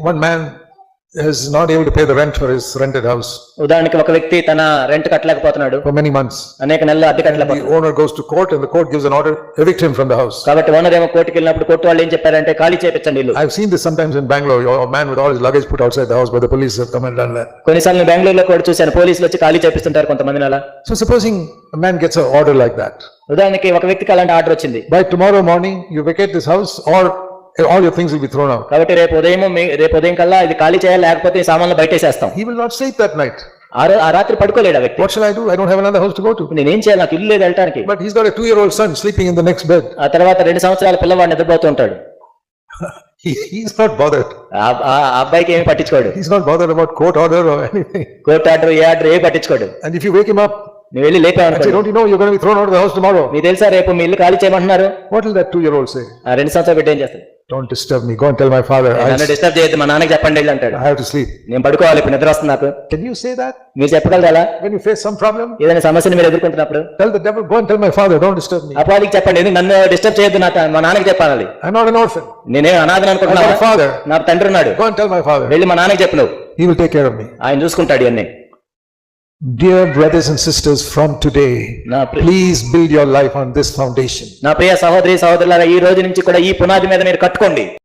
one man is not able to pay the rent for his rented house ఉదాహరణకి ఒక వ్యక్తి తన rent కట్టలేకపోతున్నాడు, for many months. అనేక నెలలు అద్దె The కట్టలేకపోతున్నాడు. owner goes to court and the court gives an order, evict him from the house. కాబట్టి owner ఏమో కోర్టుకి వెళ్ళినప్పుడు కోర్టు వాళ్ళు ఏం చెప్పారంటే ఖాళీ చేయించండి ఇల్లు. I've seen this sometimes in Bangalore. A man with all his luggage put outside the house, but the police have come and done that. కొన్నిసార్లు నేను బెంగళూరులో కూడా చూశాను, పోలీసులు వచ్చి ఖాళీ చేపిస్తుంటారు కొంతమందిని అలా. So supposing a man gets an order like that, ఉదాహరణకి ఒక వ్యక్తికి అలాంటి ఆర్డర్ వచ్చింది, by tomorrow morning you vacate this house or all your things will be thrown out. కాబట్టి రేపు ఉదయం కల్లా ఇది ఖాళీ చేయాలి, లేకపోతే ఈ సామాన్లు బయటేసేస్తాం. He will not sleep that night. ఆ రాత్రి పడుకోలేడు ఆ వ్యక్తి. What shall I do? I don't have another house to go to. నేనేం చేయాలి, నాకు ఇల్లు లేదు వెళ్ళటానికి. But he's got a 2-year-old son sleeping in the next bed. ఆ తర్వాత 2 సంవత్సరాల పిల్లవాడు నిద్రపోతూ ఉంటాడు. He's not bothered. ఆ అబ్బాయికి ఏమి పట్టించుకోడు. He's not bothered about court order or anything. Court order ఏ ఆర్డర్ ఏ పట్టించుకోడు. And if you wake him up, నువ్వు వెళ్ళి లేపావనుకో, don't you know you're going to be thrown out of the house tomorrow? నీకు తెలుసా రేపు మీ ఇల్లు ఖాళీ చేయమంటున్నారు. What will that 2-year-old say? ఆ 2 సంవత్సరాల బిడ్డ ఏం చేస్తాడు? Don't disturb me. Go and tell my father. నన్ను డిస్టర్బ్ చేయొద్దు, మా నాన్నకి చెప్పండి వెళ్ళి అంటాడు. I have to sleep. నేను పడుకోవాలి, ఇప్పుడు నిద్ర వస్తుంది నాకు. Can you say that? మీరు చెప్పగలరా అలా? When you face some problem, ఏదైనా సమస్యని మీరు ఎదుర్కొంటున్నప్పుడు tell the devil, go and tell my father, don't disturb me. అపవాదికి చెప్పండి, ఎందుకు నన్ను డిస్టర్బ్ చేయొద్దు, మా నాన్నకి చెప్పాలి. I'm not an orphan. నేనేం అనాథని I అనుకుంటున్నా, have a father. నాకు తండ్రి ఉన్నాడు. Go and tell my father. వెళ్ళి మా నాన్నకి చెప్పు, నువ్వు He will take care of me. ఆయన చూసుకుంటాడు ఇవన్నీ. Dear brothers and sisters, from today, please build your life on this foundation. నా ప్రియ సహోదరి సహోదరులారా, ఈ రోజు నుంచి కూడా ఈ పునాది మీద మీరు కట్టుకోండి.